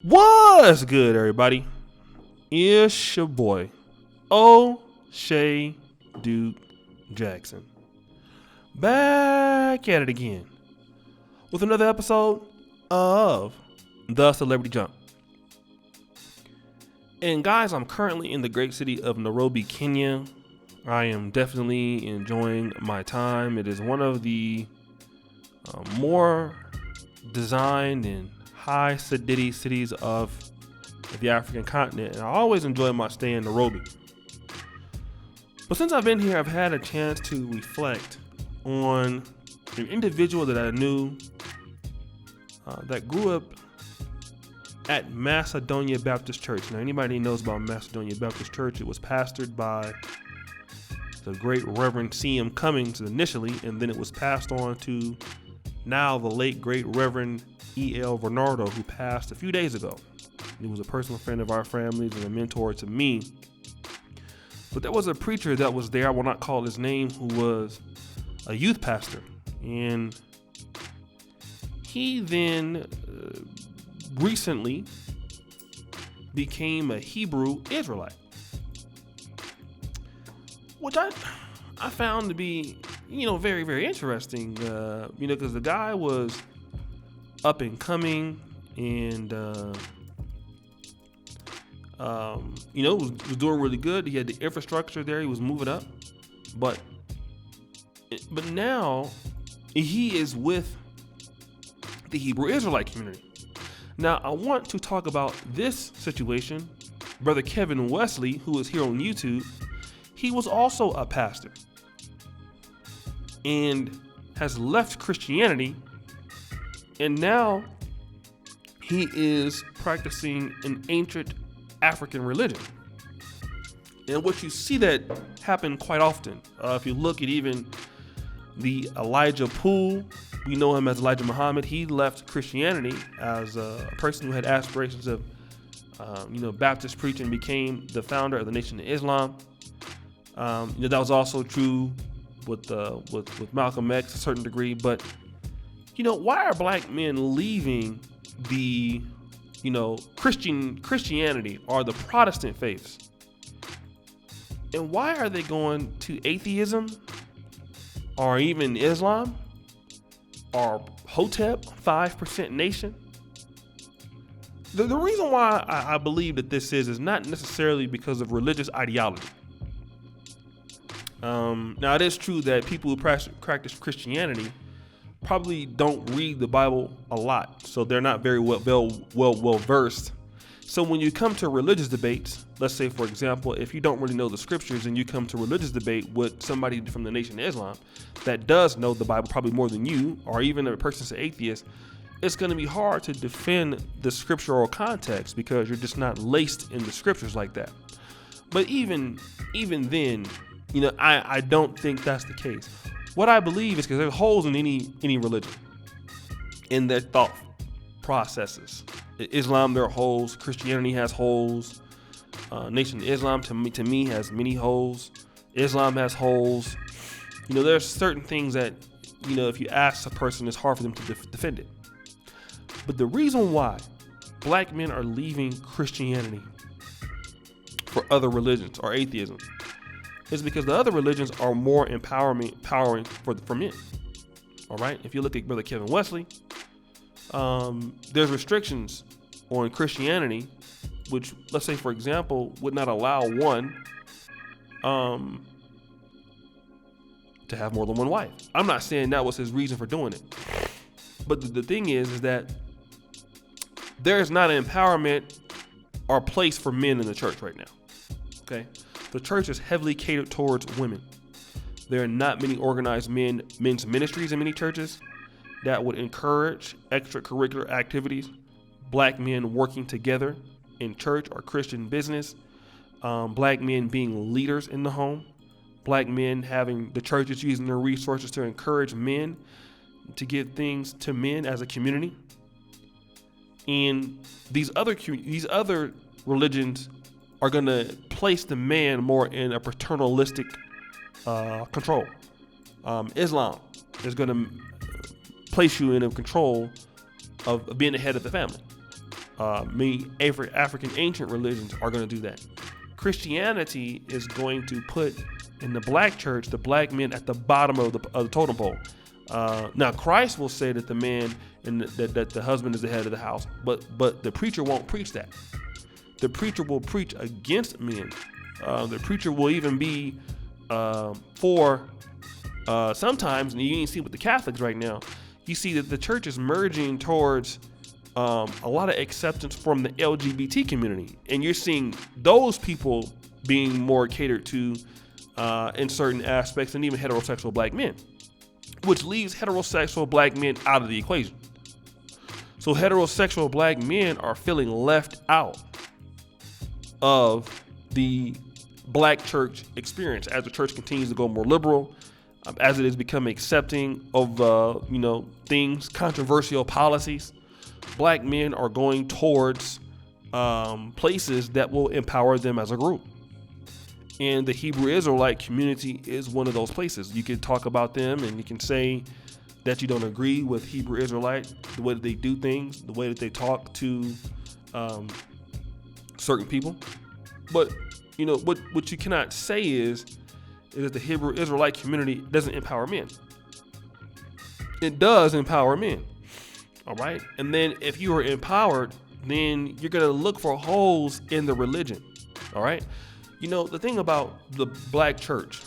What's good, everybody? It's your boy, O'Shea Duke Jackson. Back at it again with another episode of The Celebrity Jump. And guys, I'm currently in the great city of Nairobi, Kenya. I am definitely enjoying my time. It is one of the more designed and high sedity cities of the African continent, and I always enjoy my stay in Nairobi. But since I've been here, I've had a chance to reflect on an individual that I knew that grew up at Macedonia Baptist Church. Now, anybody knows about Macedonia Baptist Church, it was pastored by the great Reverend C.M. Cummings initially, and then it was passed on to now the late great Reverend E.L. Bernardo, who passed a few days ago. He was a personal friend of our families and a mentor to me. But there was a preacher that was there, I will not call his name, who was a youth pastor. And he then recently became a Hebrew Israelite, which I found to be, very, very interesting, because the guy was up and coming and, was doing really good. He had the infrastructure there. He was moving up. But now he is with the Hebrew Israelite community. Now, I want to talk about this situation. Brother Kevin Wesley, who is here on YouTube, he was also a pastor and has left Christianity, and now he is practicing an ancient African religion. And what you see that happen quite often, if you look at even the Elijah Poole, we know him as Elijah Muhammad. He left Christianity as a person who had aspirations of, Baptist preaching, became the founder of the Nation of Islam. That was also true with Malcolm X to a certain degree. But, why are black men leaving the, Christianity or the Protestant faiths? And why are they going to atheism or even Islam or Hotep, 5% Nation? The reason why I believe that this is not necessarily because of religious ideology. Now, it is true that people who practice Christianity probably don't read the Bible a lot, so they're not very well versed. So when you come to religious debates, let's say, for example, if you don't really know the scriptures and you come to religious debate with somebody from the Nation of Islam that does know the Bible probably more than you, or even a person that's an atheist, it's going to be hard to defend the scriptural context because you're just not laced in the scriptures like that. But even then, I don't think that's the case. What I believe is because there's holes in any religion, in their thought processes. Islam, there are holes. Christianity has holes. Nation of Islam, to me, has many holes. Islam has holes. There's certain things that, if you ask a person, it's hard for them to defend it. But the reason why black men are leaving Christianity for other religions or atheism is because the other religions are more empowering for men. All right. If you look at Brother Kevin Wesley, there's restrictions on Christianity, which, let's say, for example, would not allow one to have more than one wife. I'm not saying that was his reason for doing it, but the thing is that there's not an empowerment or place for men in the church right now. Okay. The church is heavily catered towards women. There are not many organized men's ministries in many churches that would encourage extracurricular activities, black men working together in church or Christian business, black men being leaders in the home, black men having the churches using their resources to encourage men to give things to men as a community. And these other religions are going to place the man more in a paternalistic control. Islam is going to place you in a control of being the head of the family. many African ancient religions are going to do that. Christianity is going to put in the black church the black men at the bottom of the totem pole. Now Christ will say that the man and that the husband is the head of the house, but the preacher won't preach that. The preacher will preach against men. The preacher will even be for sometimes, and you ain't see with the Catholics right now, you see that the church is merging towards a lot of acceptance from the LGBT community, and you're seeing those people being more catered to in certain aspects than even heterosexual black men, which leaves heterosexual black men out of the equation. So heterosexual black men are feeling left out of the black church experience as the church continues to go more liberal, as it is becoming accepting of things, controversial policies. Black men are going towards places that will empower them as a group. And the Hebrew Israelite community is one of those places. You can talk about them and you can say that you don't agree with Hebrew Israelite, the way that they do things, the way that they talk to certain people. But what you cannot say is that the Hebrew Israelite community doesn't empower men. It does empower men. All right. And then if you are empowered, then you're going to look for holes in the religion. All right. The thing about the black church,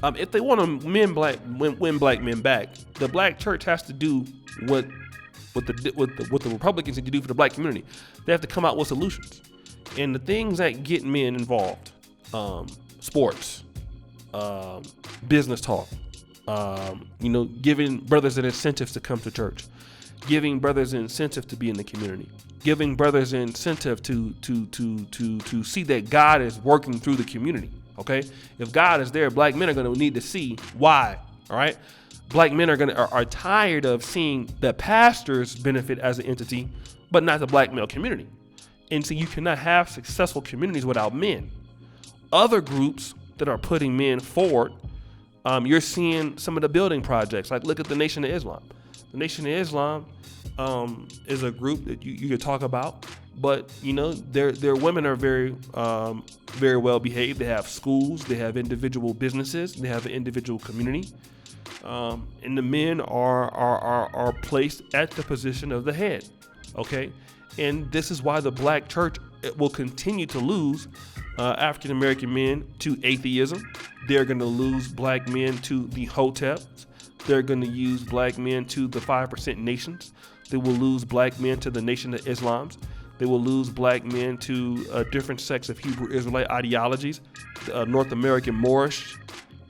if they want to win black men back, the black church has to do what the Republicans need to do for the black community. They have to come out with solutions. And the things that get men involved, sports, business talk, giving brothers an incentive to come to church, giving brothers an incentive to be in the community, giving brothers an incentive to see that God is working through the community. Okay, if God is there, black men are going to need to see why. All right, black men are tired of seeing the pastors benefit as an entity, but not the black male community. And so you cannot have successful communities without men. Other groups that are putting men forward, you're seeing some of the building projects. Like look at the Nation of Islam. The Nation of Islam is a group that you could talk about, but their women are very well behaved. They have schools, they have individual businesses, they have an individual community, and the men are placed at the position of the head. Okay. And this is why the black church will continue to lose African American men to atheism. They're going to lose black men to the hoteps. They're going to use black men to the 5% nations. They will lose black men to the Nation of Islams. They will lose black men to different sects of Hebrew Israelite ideologies, North American Moorish.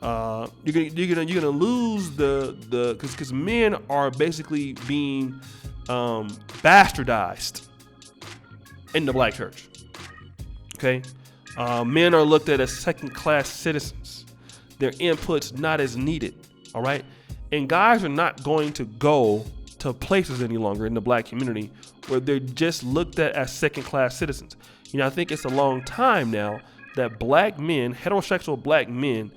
You're gonna lose because men are basically being bastardized in the black church. Okay, men are looked at as second-class citizens. Their input's not as needed. All right, and guys are not going to go to places any longer in the black community where they're just looked at as second-class citizens. I think it's a long time now that black men, heterosexual black men,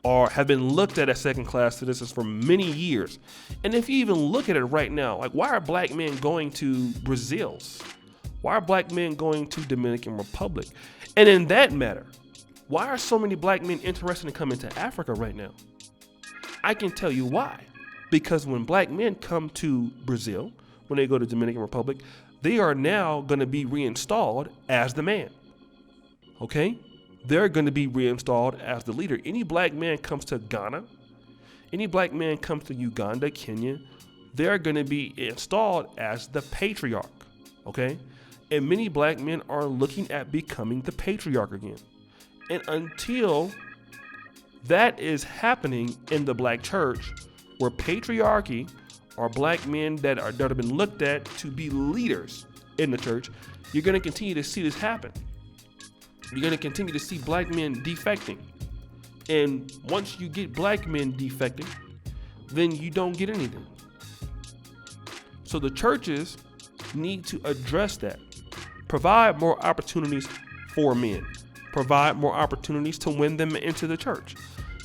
have been looked at as second-class citizens for many years. And if you even look at it right now, like why are black men going to Brazil's? Why are black men going to Dominican Republic? And in that matter, why are so many black men interested in coming to Africa right now? I can tell you why. Because when black men come to Brazil, when they go to Dominican Republic, they are now going to be reinstalled as the man. Okay? They're going to be reinstalled as the leader. Any black man comes to Ghana, any black man comes to Uganda, Kenya, they're going to be installed as the patriarch. Okay? And many black men are looking at becoming the patriarch again. And until that is happening in the black church, where patriarchy are black men that have been looked at to be leaders in the church, you're going to continue to see this happen. You're going to continue to see black men defecting. And once you get black men defecting, then you don't get anything. So the churches need to address that. Provide more opportunities for men. Provide more opportunities to win them into the church.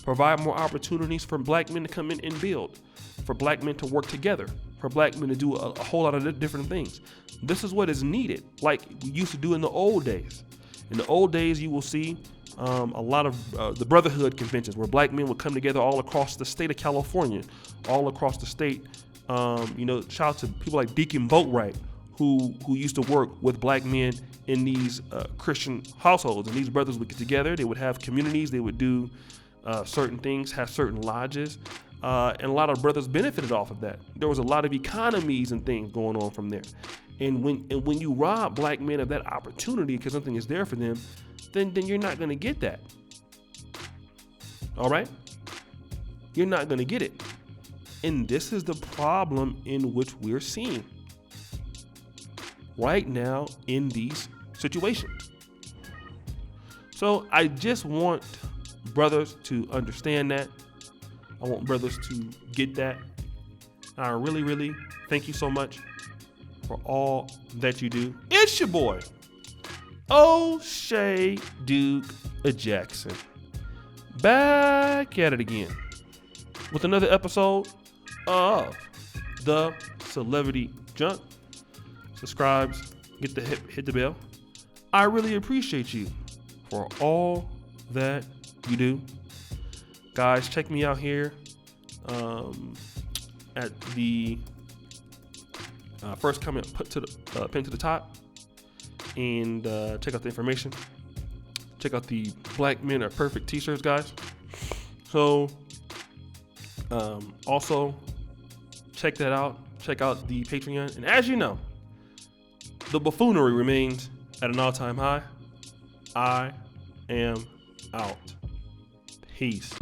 Provide more opportunities for black men to come in and build. For black men to work together. for black men to do a whole lot of different things. This is what is needed, like we used to do in the old days. In the old days, you will see a lot of the brotherhood conventions where black men would come together all across the state of California, all across the state. Shout out to people like Deacon Boatwright, who used to work with black men in these Christian households. And these brothers would get together. They would have communities. They would do certain things, have certain lodges. And a lot of brothers benefited off of that. There was a lot of economies and things going on from there. And when you rob black men of that opportunity because something is there for them, then you're not going to get that. All right? You're not going to get it. And this is the problem in which we're seeing right now in these situations. So I just want brothers to understand that. I want brothers to get that. I really, really thank you so much for all that you do. It's your boy, O'Shea Duke Jackson, back at it again with another episode of the Celebrity Junk. Subscribes, hit the bell. I really appreciate you for all that you do. Guys, check me out here at the first comment put to the pinned to the top, and check out the information. Check out the Black Men Are Perfect t-shirts, guys. So also check that out. Check out the Patreon. And as you know, the buffoonery remains at an all-time high. I am out. Peace.